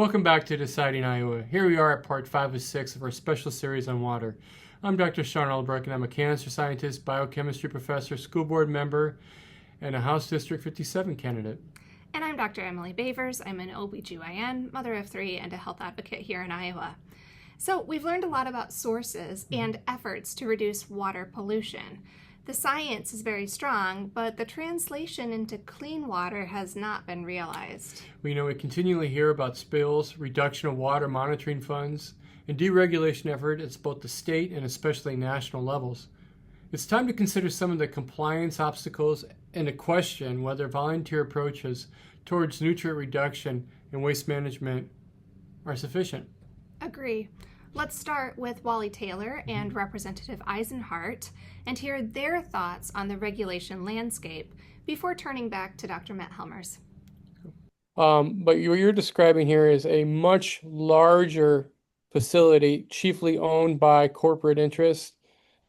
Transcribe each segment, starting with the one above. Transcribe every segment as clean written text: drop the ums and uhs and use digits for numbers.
Welcome back to Deciding Iowa. Here we are at part 5 of 6 of our special series on water. I'm Dr. Shawn Ellerbroek, and I'm a cancer scientist, biochemistry professor, school board member, and a House District 57 candidate. And I'm Dr. Emily Boevers. I'm an OBGYN, mother of 3, and a health advocate here in Iowa. So we've learned a lot about sources and efforts to reduce water pollution. The science is very strong, but the translation into clean water has not been realized. We continually hear about spills, reduction of water monitoring funds, and deregulation effort at both the state and especially national levels. It's time to consider some of the compliance obstacles and to question whether volunteer approaches towards nutrient reduction and waste management are sufficient. Agree. Let's start with Wally Taylor and Representative Isenhart and hear their thoughts on the regulation landscape before turning back to Dr. Matt Helmers. But what you're describing here is a much larger facility, chiefly owned by corporate interests,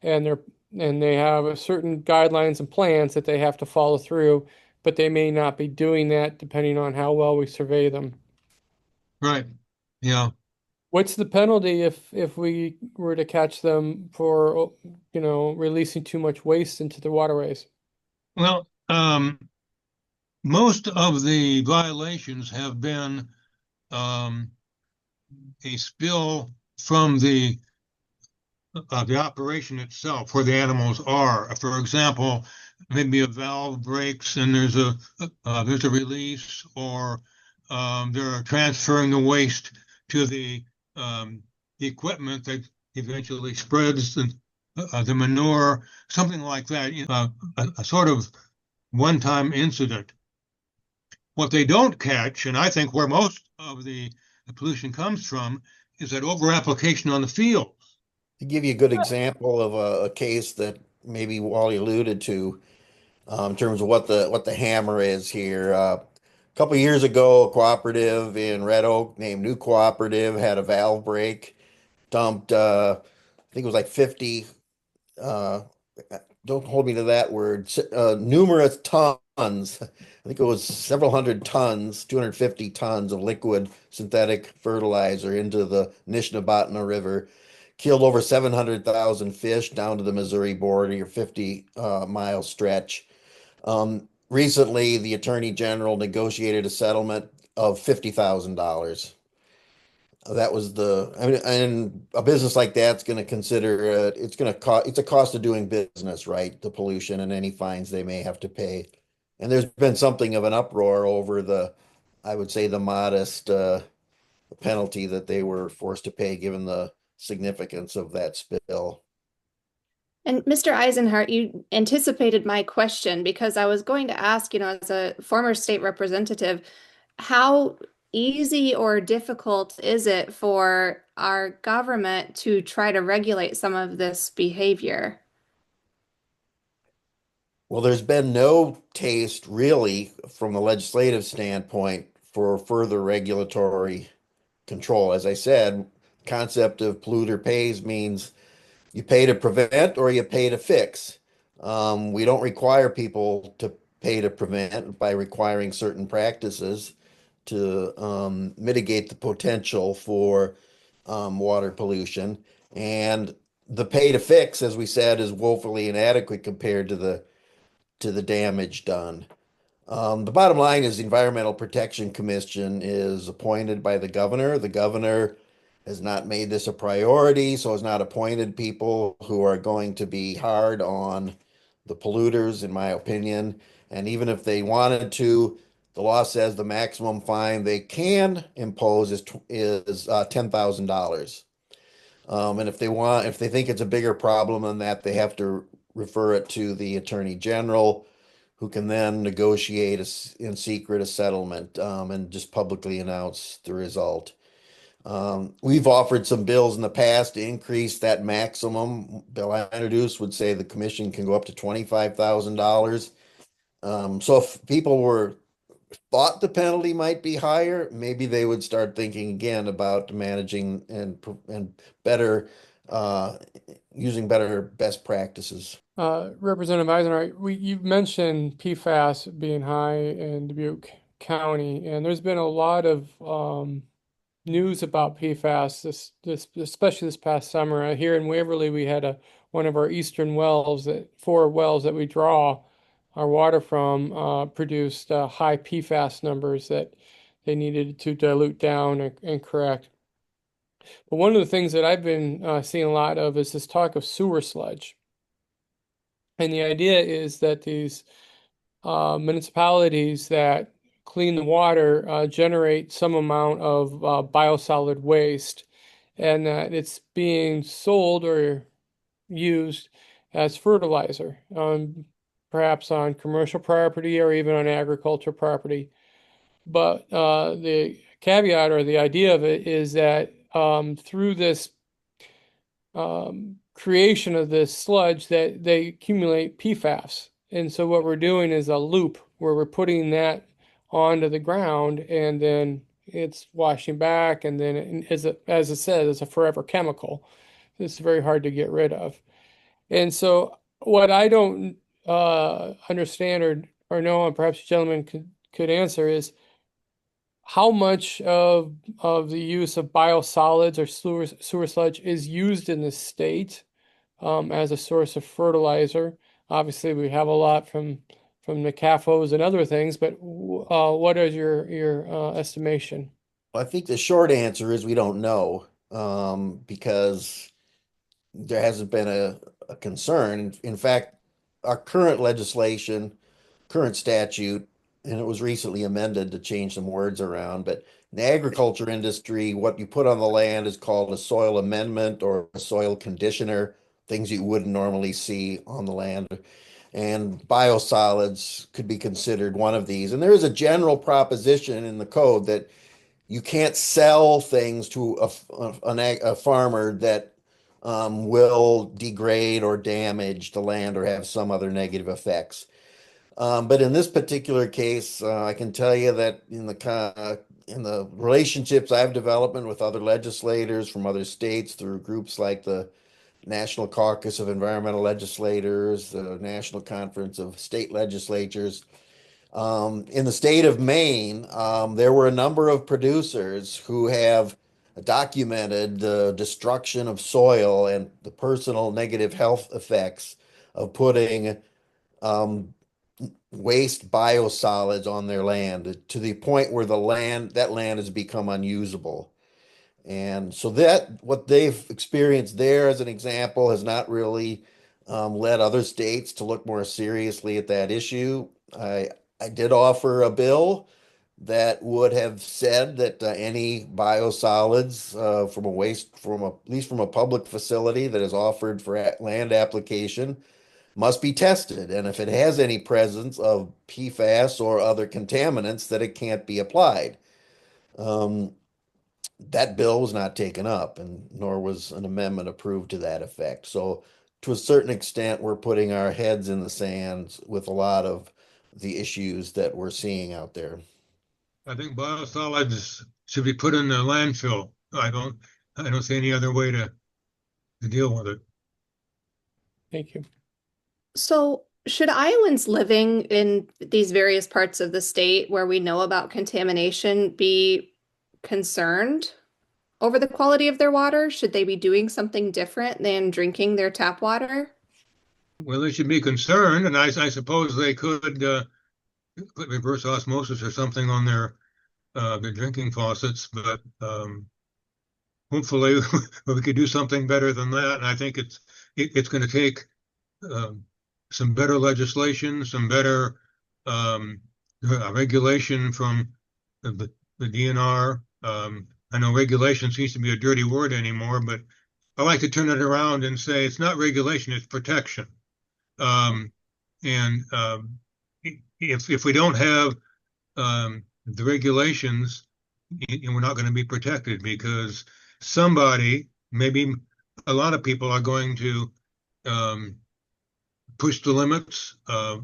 and they have a certain guidelines and plans that they have to follow through, but they may not be doing that depending on how well we survey them. Right. Yeah. What's the penalty if we were to catch them for, releasing too much waste into the waterways? Well, most of the violations have been a spill from the operation itself, where the animals are. For example, maybe a valve breaks and there's a release, or they're transferring the waste to the equipment that eventually spreads the manure, something like that. A sort of one-time incident. What they don't catch, and I think where most of the pollution comes from, is that over-application on the field. To give you a good example of a case that maybe Wally alluded to, in terms of what the hammer is here. A couple of years ago, a cooperative in Red Oak named New Cooperative had a valve break, dumped, I think it was like 50, don't hold me to that word, numerous tons. I think it was several hundred tons, 250 tons of liquid synthetic fertilizer into the Nishnabotna River. Killed over 700,000 fish down to the Missouri border, your 50-mile stretch. Recently, the Attorney General negotiated a settlement of $50,000. That was and a business like that's going to consider it's a cost of doing business, right? The pollution and any fines they may have to pay. And there's been something of an uproar over I would say, the modest penalty that they were forced to pay, given the significance of that spill. And Mr. Isenhart, you anticipated my question because I was going to ask, as a former state representative, how easy or difficult is it for our government to try to regulate some of this behavior? Well, there's been no taste really from the legislative standpoint for further regulatory control. As I said, concept of polluter pays means you pay to prevent or you pay to fix. We don't require people to pay to prevent by requiring certain practices to mitigate the potential for water pollution. And the pay to fix, as we said, is woefully inadequate compared to the damage done. The bottom line is the Environmental Protection Commission is appointed by the governor. The governor has not made this a priority, so has not appointed people who are going to be hard on the polluters, in my opinion. And even if they wanted to, the law says the maximum fine they can impose is $10,000. And if they think it's a bigger problem than that, they have to refer it to the Attorney General, who can then negotiate in secret a settlement and just publicly announce the result. We've offered some bills in the past to increase that maximum. Bill I introduced would say the commission can go up to $25,000. So if people thought the penalty might be higher, maybe they would start thinking again about managing and better using better best practices. Representative Isenhart, you've mentioned PFAS being high in Dubuque County, and there's been a lot of news about PFAS especially this past summer. Here in Waverly, we had one of our eastern wells, that 4 wells that we draw our water from, produced high PFAS numbers that they needed to dilute down and correct. But one of the things that I've been seeing a lot of is this talk of sewer sludge. And the idea is that these municipalities that clean the water generate some amount of biosolid waste, and that it's being sold or used as fertilizer, perhaps on commercial property or even on agricultural property. But the caveat or the idea of it is that through this creation of this sludge, that they accumulate PFAS. And so what we're doing is a loop where we're putting that onto the ground, and then it's washing back, and then as it says, it's a forever chemical. It's very hard to get rid of. And so what I don't understand or know, and perhaps the gentleman could answer, is how much of the use of biosolids or sewer sludge is used in the state as a source of fertilizer. Obviously, we have a lot from the CAFOs and other things, but what is your estimation? I think the short answer is we don't know, because there hasn't been a concern. In fact, our current legislation, current statute, and it was recently amended to change some words around, but in the agriculture industry, what you put on the land is called a soil amendment or a soil conditioner, things you wouldn't normally see on the land. And biosolids could be considered one of these. And there is a general proposition in the code that you can't sell things to a farmer that will degrade or damage the land or have some other negative effects. But in this particular case, I can tell you that in the relationships I've developed with other legislators from other states through groups like the National Caucus of Environmental Legislators, the National Conference of State Legislatures, in the state of Maine, there were a number of producers who have documented the destruction of soil and the personal negative health effects of putting waste biosolids on their land to the point where that land has become unusable. And so that what they've experienced there, as an example, has not really led other states to look more seriously at that issue. I did offer a bill that would have said that any biosolids at least from a public facility that is offered for land application must be tested. And if it has any presence of PFAS or other contaminants, that it can't be applied. Um, that bill was not taken up, and nor was an amendment approved to that effect. So, to a certain extent, we're putting our heads in the sand with a lot of the issues that we're seeing out there. I think biosolids should be put in the landfill. I don't see any other way to deal with it. Thank you. So, should Iowans living in these various parts of the state where we know about contamination be concerned over the quality of their water? Should they be doing something different than drinking their tap water? Well, they should be concerned, and I suppose they could put reverse osmosis or something on their drinking faucets, but hopefully we could do something better than that. And I think it's going to take some better legislation, some better regulation from the DNR. I know regulation seems to be a dirty word anymore, but I like to turn it around and say it's not regulation, it's protection. And if we don't have the regulations, we're not going to be protected, because somebody, maybe a lot of people, are going to push the limits,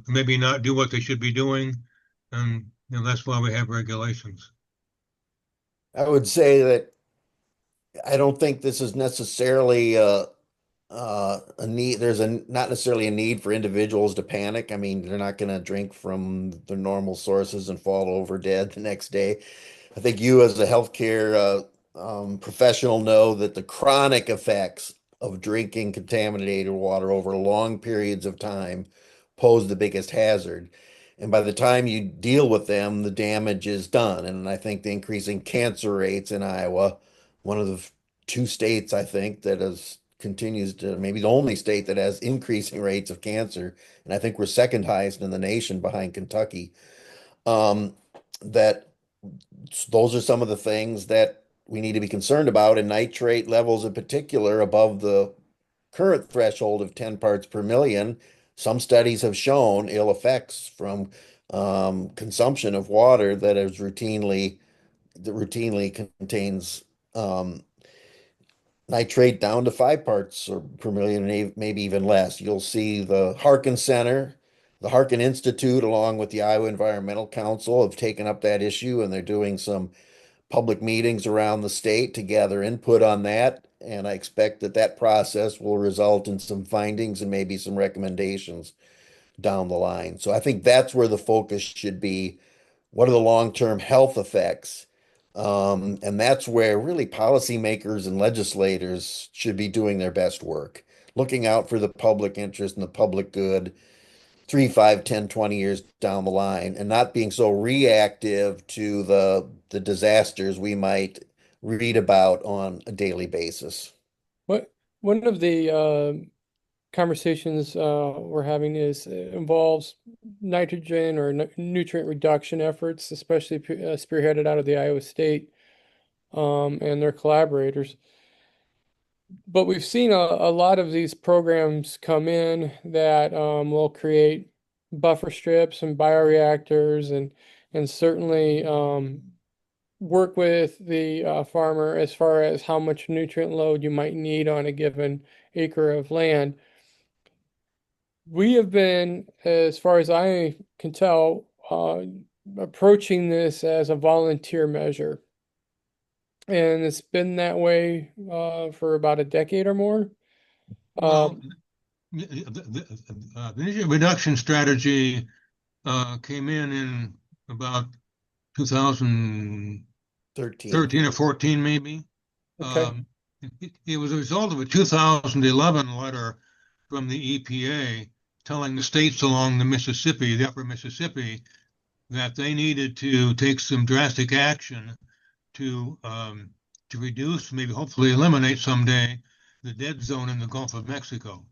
maybe not do what they should be doing, and that's why we have regulations. I would say that I don't think this is necessarily a need. There's not necessarily a need for individuals to panic. I mean, they're not going to drink from the normal sources and fall over dead the next day. I think you, as a healthcare professional know that the chronic effects of drinking contaminated water over long periods of time pose the biggest hazard. And by the time you deal with them, the damage is done. And I think the increasing cancer rates in Iowa, one of the two states I think that has continues to maybe the only state that has increasing rates of cancer, and I think we're second highest in the nation behind Kentucky. Um, that those are some of the things that we need to be concerned about, and nitrate levels in particular above the current threshold of 10 parts per million. Some studies have shown ill effects from consumption of water that routinely contains nitrate down to 5 parts per million, maybe even less. You'll see the Harkin Center, the Harkin Institute, along with the Iowa Environmental Council, have taken up that issue, and they're doing some public meetings around the state to gather input on that. And I expect that that process will result in some findings and maybe some recommendations down the line. So I think that's where the focus should be. What are the long-term health effects? And that's where really policymakers and legislators should be doing their best work, looking out for the public interest and the public good 3, 5, 10, 20 years down the line, and not being so reactive to the disasters we might read about on a daily basis. What one of the conversations we're having is involves nitrogen or nutrient reduction efforts, especially spearheaded out of the Iowa State and their collaborators. But we've seen a lot of these programs come in that will create buffer strips and bioreactors and certainly work with the farmer as far as how much nutrient load you might need on a given acre of land. We have been, as far as I can tell, approaching this as a volunteer measure. And it's been that way for about a decade or more. Well, the nutrient reduction strategy came in about 2013 13. or 14, maybe. Okay. It was a result of a 2011 letter from the EPA telling the states along the Mississippi, the upper Mississippi, that they needed to take some drastic action to reduce, maybe hopefully eliminate someday, the dead zone in the Gulf of Mexico.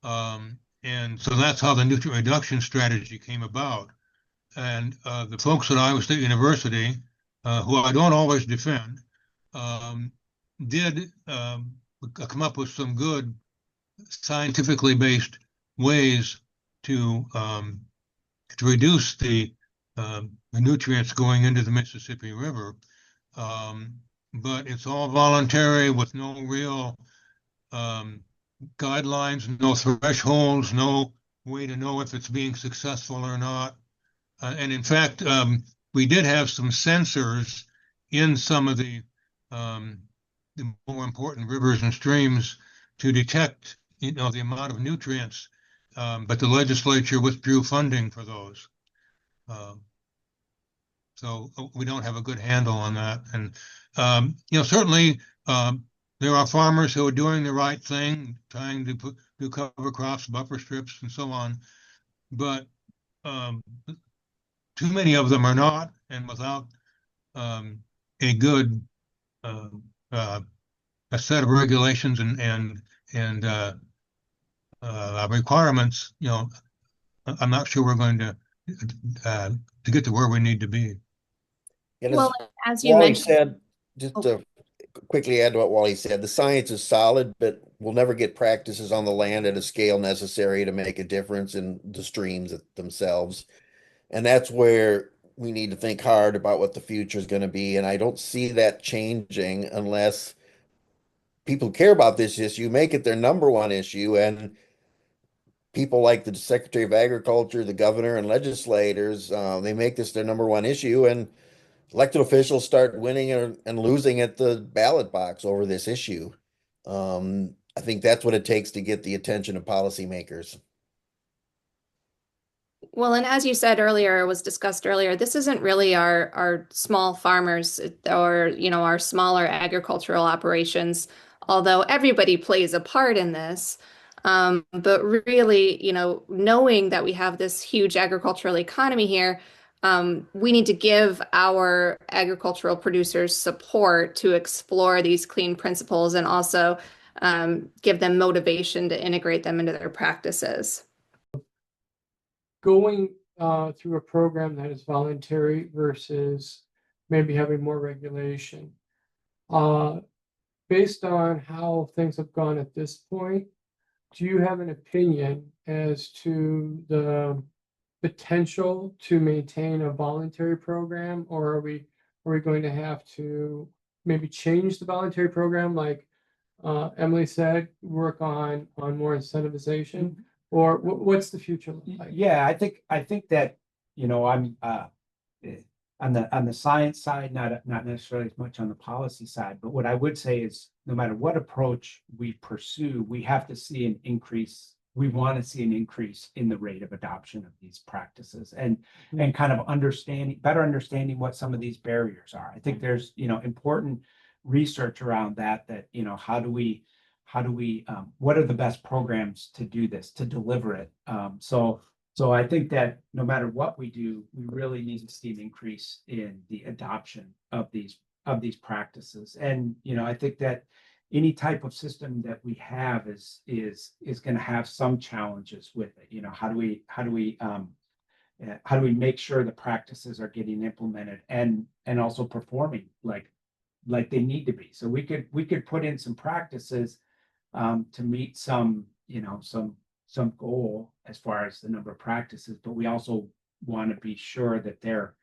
And so that's how the nutrient reduction strategy came about. And the folks at Iowa State University, who I don't always defend, did come up with some good scientifically based ways to reduce the nutrients going into the Mississippi River. But it's all voluntary with no real guidelines, no thresholds, no way to know if it's being successful or not. And in fact, we did have some sensors in some of the more important rivers and streams to detect, the amount of nutrients, but the legislature withdrew funding for those. So we don't have a good handle on that. And, certainly there are farmers who are doing the right thing, trying to do cover crops, buffer strips, and so on. But too many of them are not, and without a good a set of regulations and requirements, I'm not sure we're going to get to where we need to be. And Well, as you Wally mentioned, said, just to quickly add to what Wally said, the science is solid, but we'll never get practices on the land at a scale necessary to make a difference in the streams themselves. And that's where we need to think hard about what the future is going to be. And I don't see that changing unless people who care about this issue make it their number one issue. And people like the Secretary of Agriculture, the governor, and legislators, they make this their number one issue. And elected officials start winning and losing at the ballot box over this issue. I think that's what it takes to get the attention of policymakers. Well, and as you said earlier, was discussed earlier, this isn't really our small farmers or, our smaller agricultural operations, although everybody plays a part in this. But really, knowing that we have this huge agricultural economy here, we need to give our agricultural producers support to explore these clean principles and also give them motivation to integrate them into their practices. Going through a program that is voluntary versus maybe having more regulation. Based on how things have gone at this point, do you have an opinion as to the potential to maintain a voluntary program, or are we going to have to maybe change the voluntary program, like Emily said, work on more incentivization? Or what's the future look like? Yeah, I think that, I'm on the science side, not necessarily as much on the policy side, but what I would say is no matter what approach we pursue, we have to see an increase. We want to see an increase in the rate of adoption of these practices and kind of better understanding what some of these barriers are. I think there's, important research around that, how do we what are the best programs to do this, to deliver it? So I think that no matter what we do, we really need to see an increase in the adoption of these practices. And, I think that any type of system that we have is going to have some challenges with it. How do we make sure the practices are getting implemented and also performing like they need to be? So we could put in some practices to meet some goal as far as the number of practices, but we also want to be sure that they're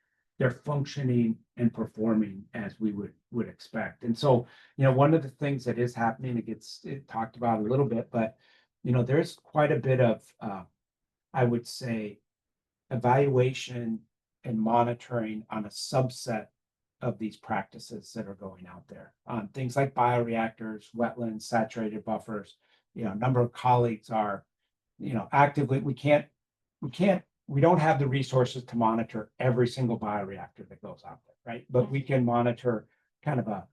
functioning and performing as we would expect. And so, one of the things that is happening, it gets talked about a little bit, but there's quite a bit of I would say evaluation and monitoring on a subset of these practices that are going out there on things like bioreactors, wetlands, saturated buffers. A number of colleagues are, actively, we don't have the resources to monitor every single bioreactor that goes out there, right? But we can monitor kind of a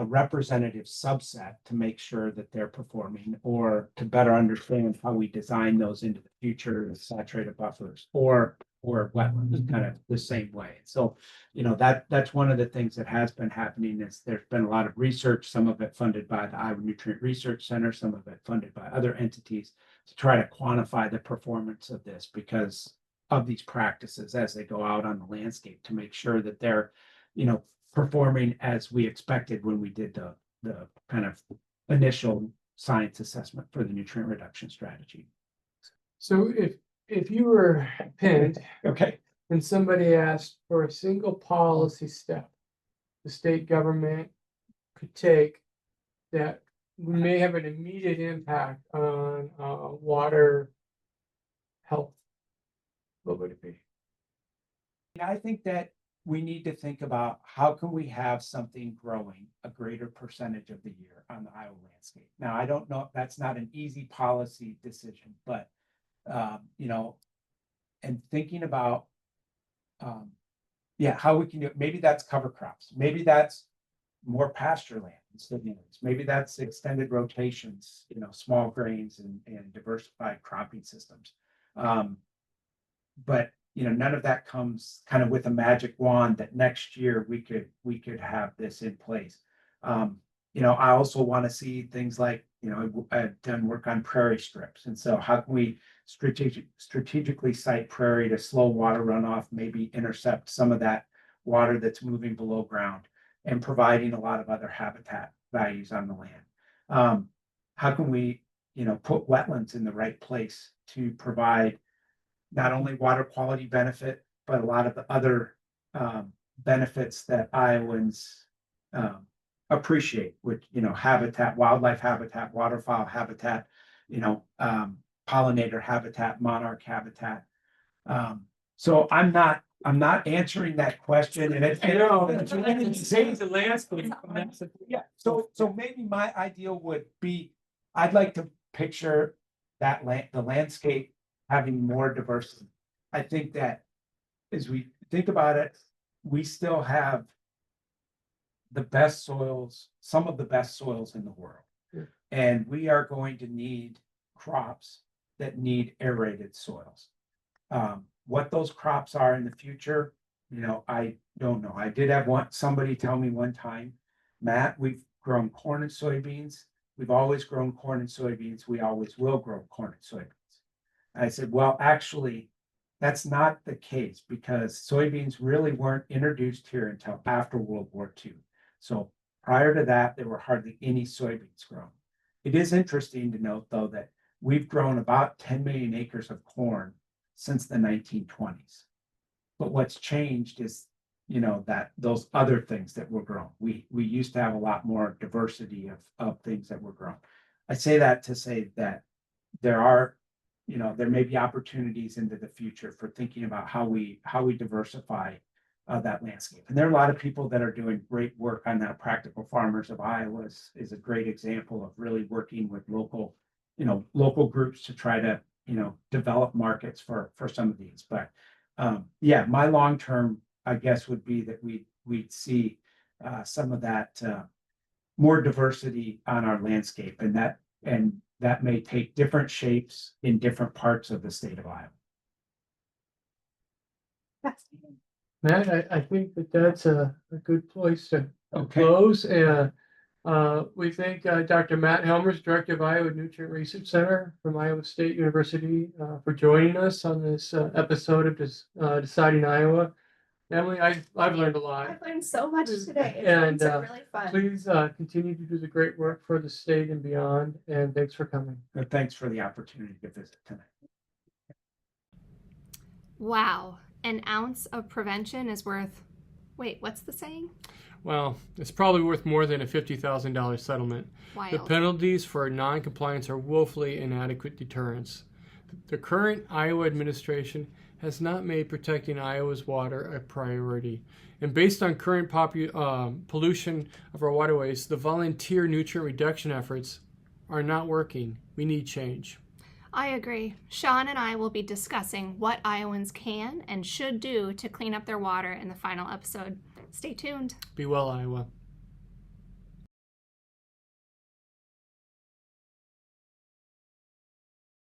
representative subset to make sure that they're performing, or to better understand how we design those into the future, saturated buffers or wetlands, kind of the same way. So, that's one of the things that has been happening is there's been a lot of research, some of it funded by the Iowa Nutrient Research Center, some of it funded by other entities, to try to quantify the performance of this because of these practices as they go out on the landscape, to make sure that they're, performing as we expected when we did the kind of initial science assessment for the nutrient reduction strategy. So if you were pinned, Okay. and somebody asked for a single policy step the state government could take that may have an immediate impact on water health, what would it be? I think that we need to think about how can we have something growing a greater percentage of the year on the Iowa landscape. Now, I don't know, that's not an easy policy decision, but and thinking about how we can do it. Maybe that's cover crops, maybe that's more pasture land instead of units, maybe that's extended rotations, small grains and diversified cropping systems. But none of that comes kind of with a magic wand that next year we could have this in place. I also want to see things like, I've done work on prairie strips. And so how can we strategically site prairie to slow water runoff, maybe intercept some of that water that's moving below ground and providing a lot of other habitat values on the land. How can we, put wetlands in the right place to provide not only water quality benefit, but a lot of the other benefits that Iowans appreciate, which, habitat, wildlife habitat, waterfowl habitat, pollinator habitat, monarch habitat. So I'm not answering that question, and it's The landscape. yeah. So maybe my ideal would be, I'd like to picture the landscape having more diversity. I think that as we think about it, we still have the best soils, some of the best soils in the world. Yeah. And we are going to need crops that need aerated soils. What those crops are in the future, I don't know. I did have somebody tell me one time, Matt, we've grown corn and soybeans. We've always grown corn and soybeans. We always will grow corn and soybeans. I said, well, actually, that's not the case because soybeans really weren't introduced here until after World War II. So prior to that, there were hardly any soybeans grown. It is interesting to note, though, that we've grown about 10 million acres of corn since the 1920s. But what's changed is, that those other things that were grown. We used to have a lot more diversity of things that were grown. I say that to say that there may be opportunities into the future for thinking about how we diversify that landscape. And there are a lot of people that are doing great work on that. Practical Farmers of Iowa is a great example of really working with local groups to try to, develop markets for some of these. But my long-term, I guess, would be that we'd see some of that more diversity on our landscape, and that may take different shapes in different parts of the state of Iowa. Matt, I think that's a good place to Okay. close. And we thank Dr. Matt Helmers, Director of Iowa Nutrient Research Center from Iowa State University, for joining us on this episode of Deciding Iowa. Emily, I've learned a lot. I've learned so much today. And It's been really fun. please continue to do the great work for the state and beyond. And thanks for coming. But thanks for the opportunity to visit tonight. Wow. An ounce of prevention is worth, wait, what's the saying? Well, it's probably worth more than a $50,000 settlement. Wild. The penalties for non-compliance are woefully inadequate deterrents. The current Iowa administration has not made protecting Iowa's water a priority. And based on current pollution of our waterways, the volunteer nutrient reduction efforts are not working. We need change. I agree. Shawn and I will be discussing what Iowans can and should do to clean up their water in the final episode. Stay tuned. Be well, Iowa.